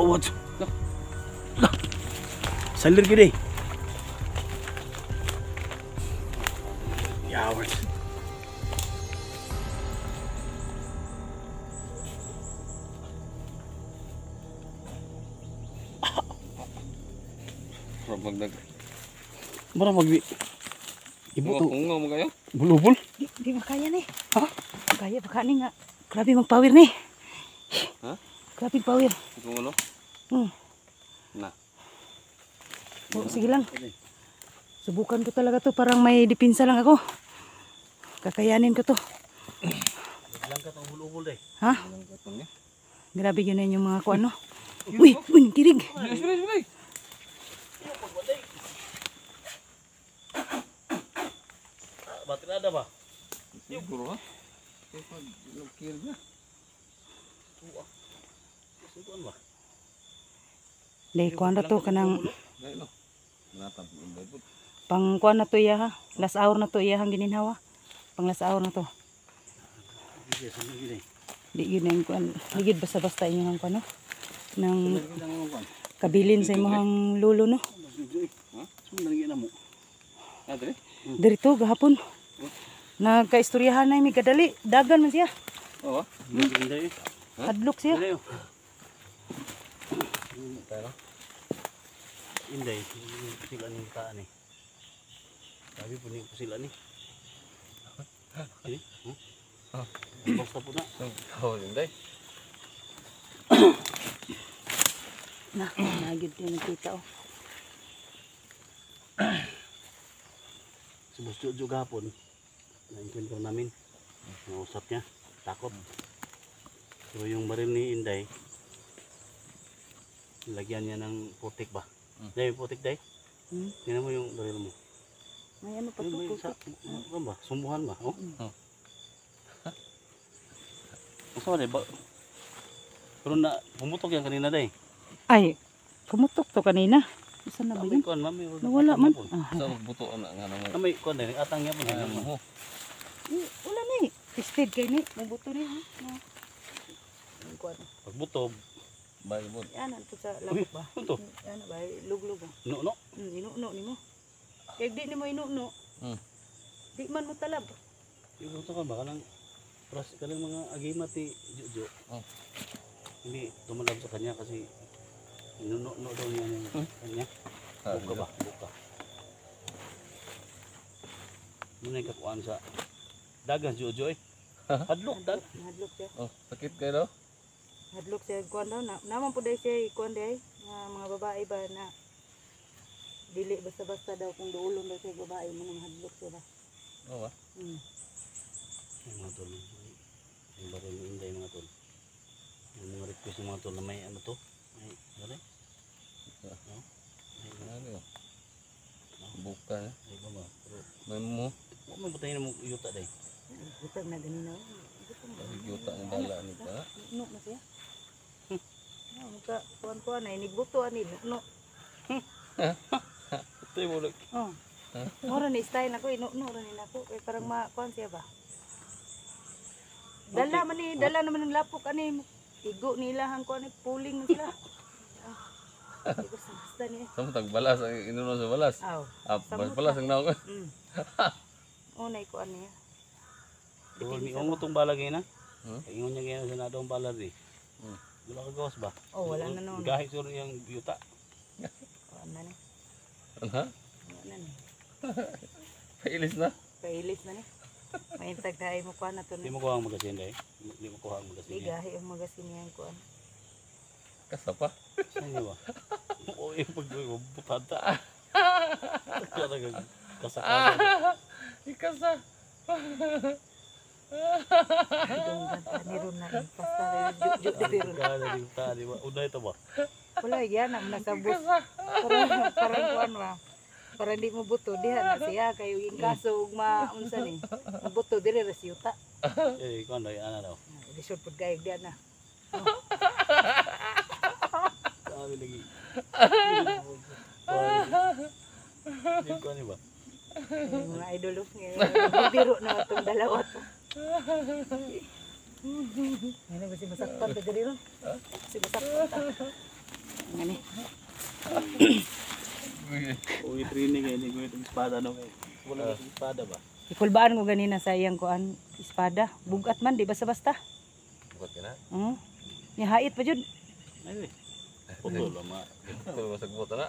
Awat. Salir gede. Yawat. Magdag. Mara magbi. Ibu tuh. Unga mo kayo? Bulubul. Di makaya nih. Hah? Kaya baka nih nga. Grabe magpawir nih. Ha? Grabe pawir. Kung ano? Na. Oh, sige lang. Subukan ko talaga to. Parang may dipinsa lang ako. Kakayanin ko to. Lang ka tong bulubul deh. Ha? Grabe yun yung mga kuano. Uy, kirig. Bilay. Baterai ada ba? Siguro ha? Kaya pag nagkir na. Subuan ba? Dahil kuan na to kanang Dahil no. Natap. pang kuan na to iya ha. Last hour na to iya hang gininhawa. Pang last hour na to. Di yun yung kuan. Ligid basta-basta inyong kuan no. Nang kabilin sa imong lulo no. Sumundan mo. Adre? Dito gahapon. Nagkaistoryahan na mi kadali. Dagan man siya. Oo. Hadlok siya. Inday, sila ni taan eh. Sabi po ni sila ni. Ini? Basta po na. Oo, Inday. Nagid yung nakita oh. Subos juga hapon. Na-encounter namin. Nausap niya. Takot. So yung baril ni Inday, lagyan niya ng putik ba? Day, putik day. Tingnan mo yung baril mo. May ano pa to? May ano ba? Sumbuhan ba? Oh? Masa ba day? Pero na, pumutok yan kanina day. Ay, pumutok to kanina. Isa na ba May yun? kuhan mami. Nawala man. Sa buto na nga naman. May kuhan day. Atang niya po. Wala na eh. Tested kayo ni. May buto rin ha. Pagbutob. Bayo mo. Yan ito sa labot ba? Ito. Yan ba? Luglog ba? No. Inuno ni mo. Kaya di ni mo inuno. Di man mo talab. Yung ito ka ba? Kanang mga agimati Jojo. Hindi tumalab sa kanya kasi inuno daw niya yung kanya. Buka ba? Buka. Muna yung kakuhaan sa dagan Jojo eh. Hadlok. Hadlok siya. Oh, sakit kayo daw? Hadlok siya. Kuhan daw. Naman po dahil siya kuhan dahil. Mga babae ba na dili basta-basta daw kung doulon daw siya babae mo nang hadlok siya ba. Oo ba? Ay mga tol. Yung baril ni Inday mga tol. Yung mga request ng mga tol na may ano to. May ano Ano? Buka na. Ay ba ba? Pero May mo. huwag mo butayin mo yuta day. Butag na ganina. Yuta ng dala ni pa. No na siya. Muka kuan-kuan na inigbuto ani no. Ito yung ulit. Oh. Mura ni style ako inuno ra ni nako kay parang kuan siya ba. Dala man ni dala naman ng lapok ani igo nila hang kuan puling man sila. Igo sa basta ni. Samtang balas ang inuno sa balas. Aw. Balas ang naon. Oh nay kuan niya. Tuwal mi ungo tong balagay na. Ingon niya ganyan sa nadong balar di. Wala ka gawas ba? Oh wala na noon. Gahit suro yung yuta. Kuan na ni. Ano? Wala na ni. Pailis na. Pailis na ni. Maintag dai mo kuan na to Di ni. mo kuha ang magasin day. Di mo kuha ang magasin. Ligahi ang magasin niya kuan. Kasapa. Saan niya ba? Oo, yung pagbutata. Talagang kasakasan. Ikasa. Dunggan ta ni ron na pasta juk di ron. Kala yung tali ba? Una ito ba? Wala yan ang nasabot. Parang kuan ba. Para di mo buto diha na siya kayo yung kaso ug maunsa ni. Buto diri ra siyuta. Eh, kung ano, ano daw? Lisod pud gayog diha na. Sabi lagi. Hindi ko ano ba? Mga idol bibiro na itong dalawa to. Ano ba si masakpan ka diri ron? Si masakpan ta. Ngani. Kung i-training kayo, hindi ko itong espada no kayo. Wala itong espada ba? Ikulbaan ko ganina sa iyang kuan espada. Bugat man di basta-basta. Bukat ka na. Nihait pa jud. Ay, putol lang mga. Pero masag buta na.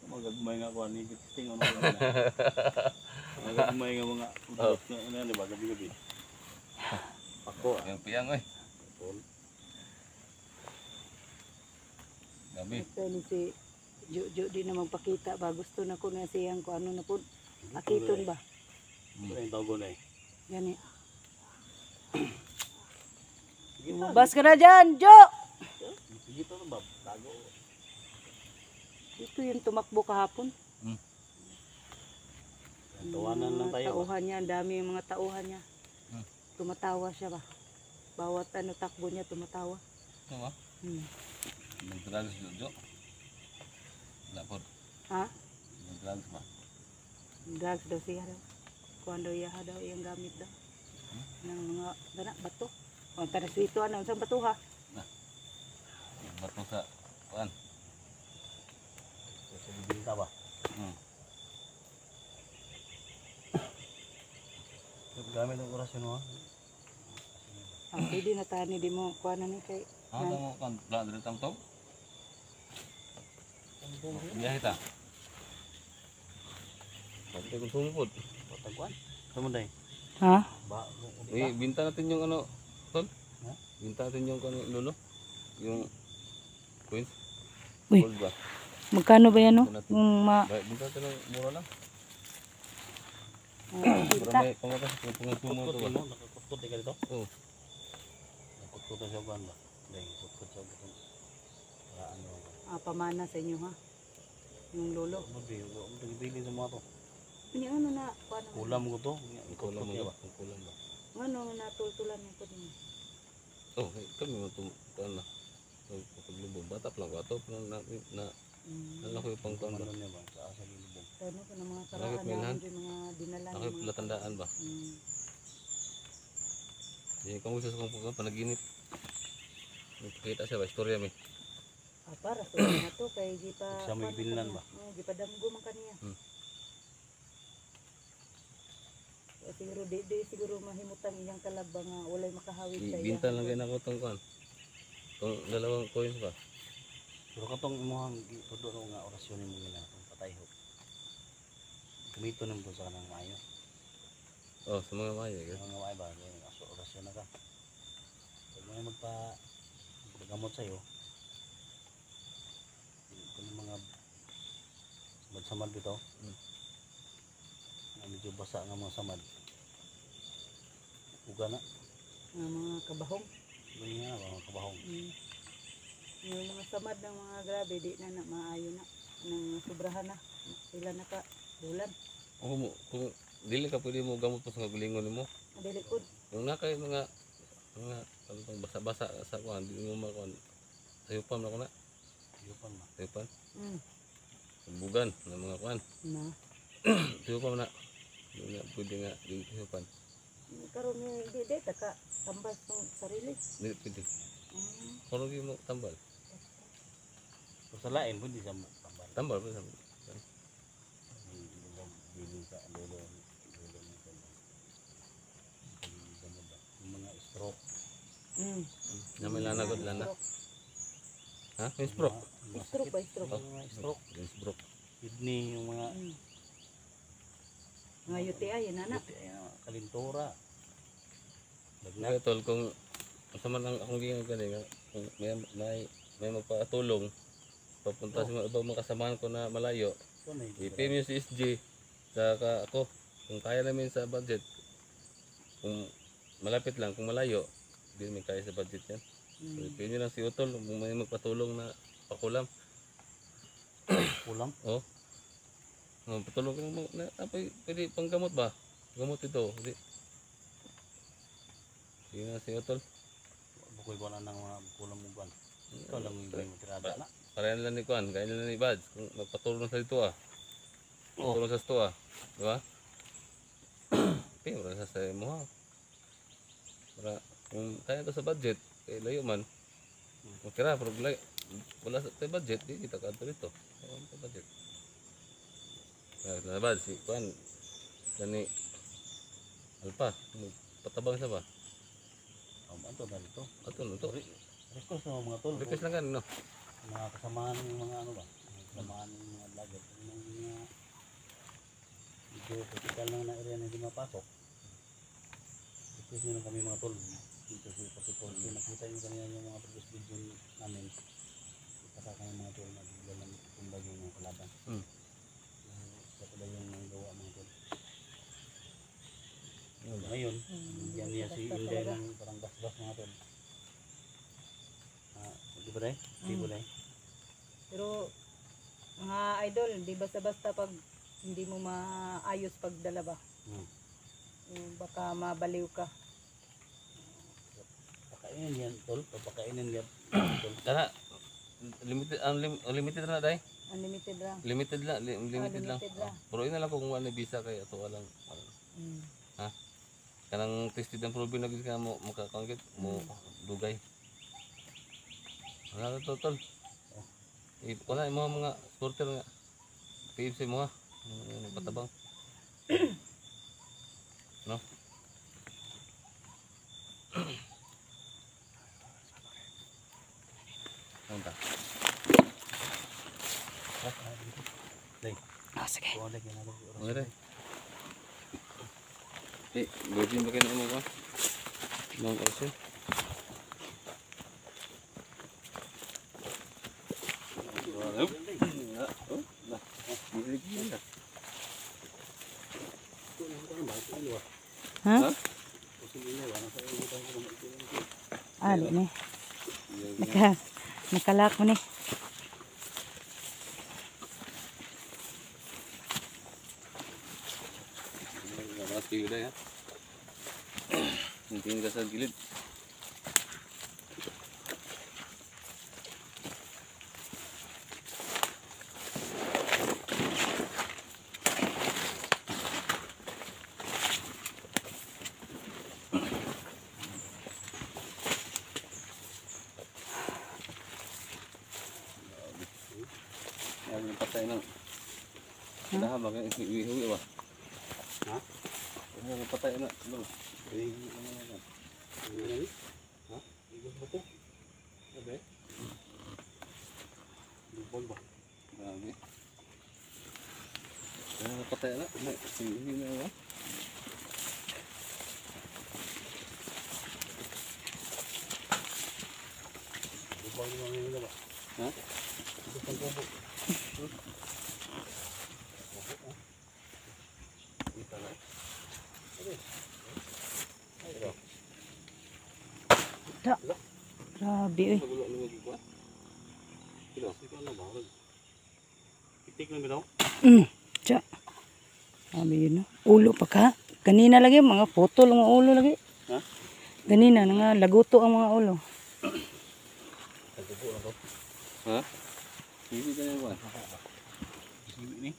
Magagmay nga ko, ni Kisting ano na. Magagmay nga mga udot na, di ba, gabi-gabi. Ako, Yung piyang oy. Gabi. Ito ni si Jojo di na magpakita ba. Gusto na ko na siyang kuan ano na po. Akiton ba? ito yung tawag na eh. Gani. Sige na, Bas ka na dyan, Jo! sige to ba, tago. Ito yung tumakbo kahapon. Tawanan lang tayo. Tauhan niya, ang dami yung mga tauhan niya. Hmm. Tumatawa siya ba? Bawat ano takbo niya, tumatawa. Ano ba? Nag-drugs Jojo. Wala po. Ha? Nag-drugs ba? Drugs daw siya daw. Kuhan daw iya daw, iyang gamit daw. Ng mga bato. O, taraswito, ano, isang bato ha? Bato sa kuan. Sa bibinta ba? Gamit ang orasyon mo ha? Pwede na tani di mo kuhan na ni kay. Ah, tamo kan bla dire tam to. Biyahe ta. Pati kung sumupod. Patagwan? Samunday? Ha? Ba, Eh, binta natin yung ano, tol. Ha? Binta natin yung ano, lolo. Yung coins. Uy. Gold ba? Magkano ba yan no? Kung Binta natin ng mura lang. kita. Para may pangatas kung pangusumo kutkot ito ba? mo, nakakutkot ka dito? Oo. Nakutkot siya kuhan ba? Dahil kutkot siya itong ano. Pamana sa inyo ha? Yung lolo. Magbilin sa mga to. Ano ano na, kuhan na. Kulam ko to. Ang kulam Kutkot mo niya ba? ba? Ang kulam ba? Ano na tultulan niya po din. Oh, kami mo kuan na. Paglubog bata pa lang ko ato na ko yung pang kuan ba? Ano niya ba? Sa asa lubong. Ano ko ng mga Bakit karaan may lahat? namin yung mga dinala. Ako yung pala tandaan ba? Hindi kamo sa kung panaginip. Nakita siya ba istorya mi. Para sa na to kay di pa. Sa may bilnan ba? Di pa damgo man kaniya. Siguro di siguro mahimutan iyang kalabang nga walay makahawid sa iya. Ibinta lang kayo na ko tong kuan. Tong dalawang coins ba? Pero katong imuhang itudo nga orasyon mo nila itong patay ho. Kumito naman po sa kanang mayo. Oh, sa mga maya guys. Mga mayo ba? Yung orasyon na ka. Pag may magpagamot sa'yo, kung yung mga samad-samad dito, na medyo basa nga mga samad, uga na. Mga kabahong. Ganyan nga mga kabahong. Yung mga samad ng mga grabe di na maayo na nang sobrahan na sila naka bulan. Kung dili ka pwede mo gamot pa sa kagalingon mo. Dili pod. Yung nakay mga ano tong basa-basa sa kuan, di mo makuan. Sayupan na ko na. Yupan ma. Sayupan. Bugan ng mga kuan. Na. Sayupan na. Di na pwede nga di sayupan. Karon ni di ka tambal ng sarili. Di pwede. Kung di mo tambal. So sa lain po di sa tambal. Tambal pa sa Bilin sa lolo yung mga stroke. na may lanagod lana. Ha? May stroke. Stroke ba stroke? Mga stroke. Yung stroke. Kidney, yung mga Mga UTI yan anak. kalintura. Kaya tol, kung sama lang akong gingan ka nga, kung may magpatulong, papunta sa mga ibang mga kasamahan ko na malayo, i-pay mo si SG, saka ako, kung kaya namin sa budget, kung malapit lang, kung malayo, hindi namin kaya sa budget yan. So, i-pay nyo lang si Utol, kung may magpatulong na pakulam. Kulam. Oh. Patulong ka na, pwede pang gamot ba? Gamot ito, hindi. Sige na si Utol. Bukoy ko na ng mga kulam mo ban. Ito lang yung tirada na. Parehan lang ni Kwan, kaya lang ni Bads, kung magpatulong sa ito patulong sa ito di ba? Pero sa mo ha. Para kung kaya to sa budget, kaya layo man. Makira, pero wala sa tayo budget, di kita kadto dito. Wala sa budget. Nabad si kuan gani Alpa, patabang sa ba? Ato na dito. Ato no to. Request sa mga tol. Request lang kan no. Mga kasamahan ng mga ano ba? Mga kasamahan ng mga vlogger. Yung mga medyo critical lang na area na hindi mapasok. Request nyo lang kami mga tol. Dito sa Patipol. Nakita nyo kanina yung mga previous video namin. Ipasa kami mga tol na bigla lang tumbag yung mga kalaban. Kaya pala yung nanggawa mga tol. Ngayon, bigyan niya si Inday ng parang gas-gas mga tol. Di ba day? Di ba day? Pero mga idol, di basta-basta pag hindi mo maayos pagdala ba. Baka mabaliw ka. Pakainin yan tol. Papakainin yan tol. Kana limited na dai. Unlimited lang. Limited lang, limited lang. limited lang. Pero ina lang kung wala visa kay ato lang. Ha? Kanang tested and proven na gid ka mo makakangkit mo dugay. Wala na total. Wala yung mga supporter nga. PFC mo ha. Patabang. No? Punta. Day. Sige. Kuha na kinabag. Mare. Gojin ba kayo mo ba? Mang orso. Ha? Ali ni. Nakalak mo ni. Tingin ya. Tingin ka sa gilid. Ay, patay na. Dah ba kay iwi ba? Ha? Ano patay na? Ano? Ay, ano na yan? Ha? Igos ba ito? Sabi? Lubog ba? Grabe. Ano patay na? Iwi na ba? Lubog na mga nila ba? Ha? Igos ang kubo. Kita na. Grabe eh. Magulo ni mo ba? Kilo. Ikaw na ba? Itik lang bitaw? Tsa. Grabe yun no. Ulo pa ka. Kanina lagi mga photo lang ang ulo lagi. Ha? Kanina nga laguto ang mga ulo. Tagubo na to. Ha? Iwi ka na ba? Isiwi ni.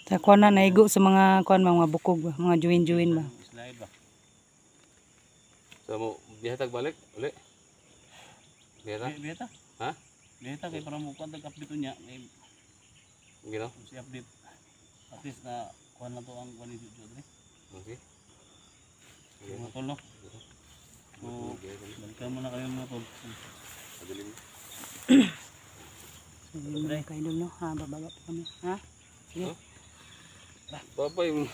Sa kuan na naigo sa mga kuan mga bukog ba, mga juwin-juwin ba. Slide ba? So mo bihatag balik uli. Bihatag? Beta? Ha? Beta kay para mo kontak update niya. Gino? Si update. At least na kuha na to ang kuha ni Jojo dali. Okay. Mga tol no. So, balikan mo na kayo mga tol. Padaling. Sige mga kaidol no. Ha, bababa pa kami. Ha? Sige. Babay mo.